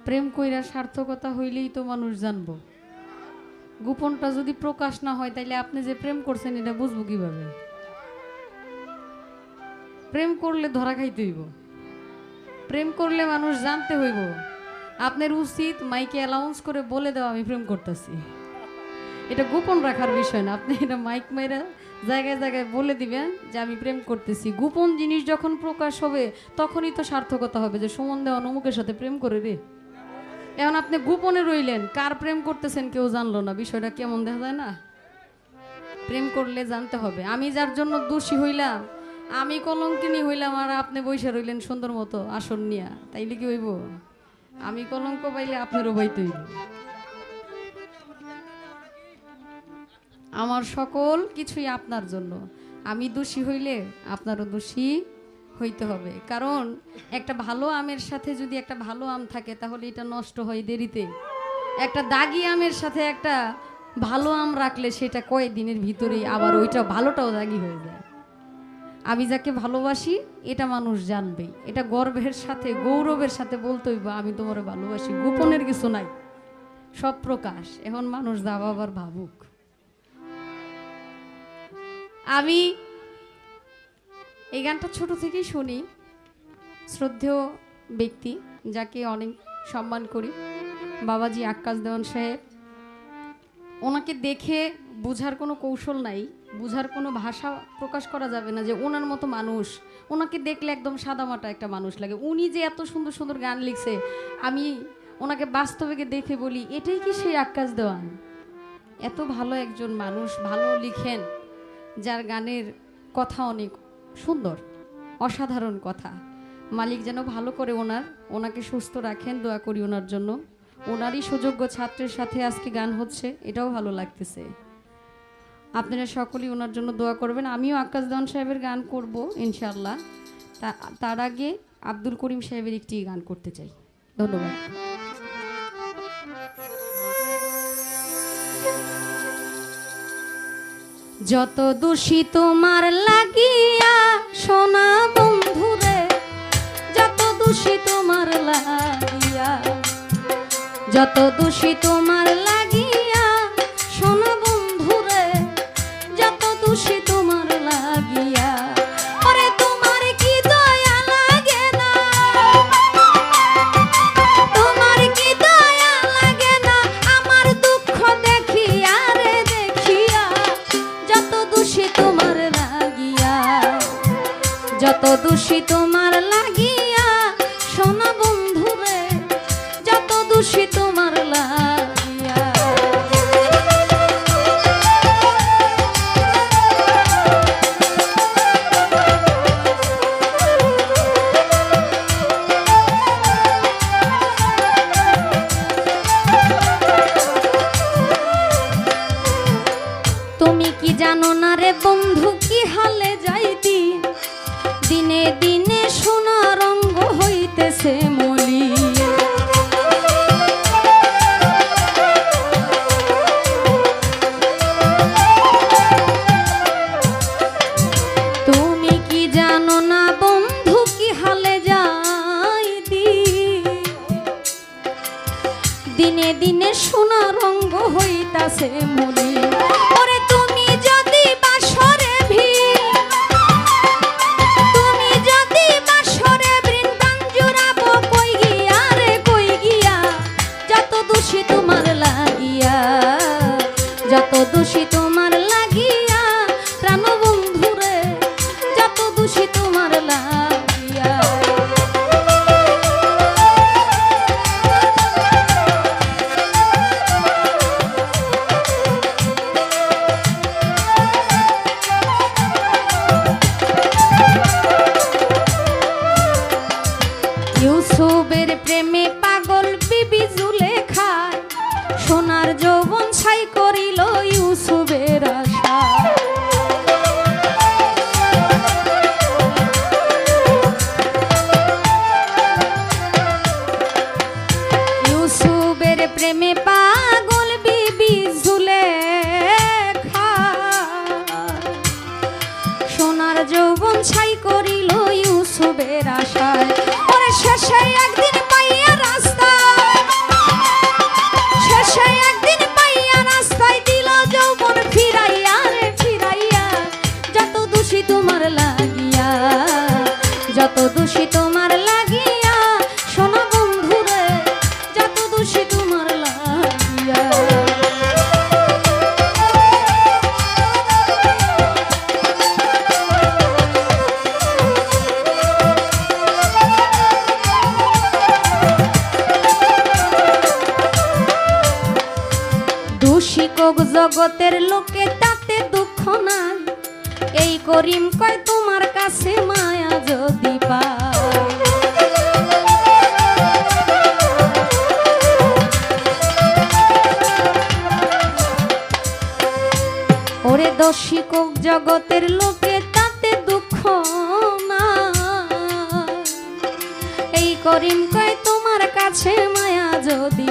প্রেম কইরা সার্থকতা হইলেই তো মানুষ জানবো। গোপনটা যদি প্রকাশ না হয় তাইলে আপনি যে প্রেম করছেন এটা বুঝবো কিভাবে? প্রেম করলে ধরা খাইতে হইব, প্রেম করলে মানুষ জানতে হইব। আপনার উচিত মাইকে অ্যালাউন্স করে বলে দেওয়া আমি প্রেম করতেছি। এটা গোপন রাখার বিষয় না, আপনি এটা মাইক মেরে জায়গায় জায়গায় বলে দিবেন যে আমি প্রেম করতেছি। গোপন জিনিস যখন প্রকাশ হবে তখনই তো সার্থকতা হবে যে সুমন দেওয়া অমুকের সাথে প্রেম করে রে। এখন আপনি গোপনে রইলেন, কার প্রেম করতেছেন কেউ জানলো না, বিষয়টা কেমন দেখা যায় না? প্রেম করলে জানতে হবে। আমি যার জন্য দোষী হইলাম, আমি কলঙ্কিনী হইলাম, আর আপনি বৈশা রইলেন সুন্দর মতো আসন নিয়া, তাইলে কি হইব? আমি কলঙ্ক পাইলে আপনারও বইতে হইব। আমার সকল কিছুই আপনার জন্য। আমি দোষী হইলে আপনারও দোষী হইতে হবে, কারণ একটা ভালো আমের সাথে যদি একটা ভালো আম থাকে তাহলে এটা নষ্ট হয় দেরিতে। একটা দাগি আমের সাথে একটা ভালো আম রাখলে সেটা কয়েকদিনের ভিতরেই আবার ওইটা ভালোটাও দাগি হয়ে যায়। আমি যাকে ভালোবাসি এটা মানুষ জানবেই, এটা গর্বের সাথে গৌরবের সাথে বলতে হইব আমি তোমারে ভালোবাসি। গোপনের কিছু নাই, সব প্রকাশ। এখন মানুষ যা আবার ভাবুক। আমি এই গানটা ছোট থেকেই শুনি। শ্রদ্ধেয় ব্যক্তি যাকে অনেক সম্মান করি, বাবাজি আক্কাস দেওয়ান সাহেব, ওনাকে দেখে বোঝার কোনো কৌশল নাই, বোঝার কোনো ভাষা প্রকাশ করা যাবে না যে ওনার মতো মানুষ। ওনাকে দেখলে একদম সাদামাটা একটা মানুষ লাগে। উনি যে এত সুন্দর সুন্দর গান লিখছে, আমি ওনাকে বাস্তবে দেখে বলি এটাই কি সেই আক্কাস দেওয়ান? এত ভালো একজন মানুষ, ভালো লিখেন, যার গানের কথা অনেক সুন্দর, অসাধারণ কথা। মালিক যেন ভালো করে ওনাকে সুস্থ রাখেন, দোয়া করি ওনার জন্য। ওনারই সুযোগ্য ছাত্রের সাথে আজকে গান হচ্ছে, এটাও ভালো লাগতেছে। আপনারা সকলেই ওনার জন্য দোয়া করবেন। আমিও আক্কাস দেওয়ান সাহেবের গান করব ইনশাআল্লাহ। তার আগে আব্দুল করিম সাহেবের একটি গান করতে চাই। ধন্যবাদ। যত দোষী তোমার লাগিয়া সোনা বন্ধুরে, যত দোষী তোমার লাগিয়া, যত দোষী তোমার লাগিয়া সোনা বন্ধুরে, যত দোষী তোমার লাগিয়া। ওরে তোমার কি দয়া লাগে না, তোমার কি দয়া লাগে না আমার দুঃখ দেখিয়া রে দেখিয়া। যত দোষী তোমার লাগিয়া, যত দোষী তোমার লাগিয়া সোনা বন্ধুরে, যত দোষী তোমার লাগিয়া। তুমি কি জানো না রে বন্ধু কি হালে যাইতি, দিনে দিনে সোনা রঙ্গ হইতেছে মলি। তুমি কি জানো না বন্ধু কি হালে যাইতি, দিনে দিনে সোনা রঙ্গ হইতাছে মলি। ওরে তুমি যদি বাসরে ভিড়, তুমি যদি বাসরে বৃন্দান জুড়াবো কই গিয়া রে কই গিয়া। যত দোষী তোমার লাগিয়া, যত দোষী তোমার লাগিয়া প্রাণ বন্ধুরে, যত দোষী তোমার লাগিয়া। ইউসুফের প্রেমে পাগল বিবি জুলেখায়, সোনার যৌবন ছাই করিল ইউসুফের আশা। ইউসুফের প্রেমে পাগল বিবি জুলেখায়, সোনার যৌবন ছাই করিল ইউসুফের আশায়। ওরে শেষে একদিন পাইয়া রাস্তা কোক জগতের লোকে তাতে দুঃখ নাই, এই করিম কয় তোমার কাছে মায়া যদি পায়। ওরে দোষী কোক জগতের লোকে তাতে দুঃখ না, এই করিম কয় তোমার কাছে মায়া যদি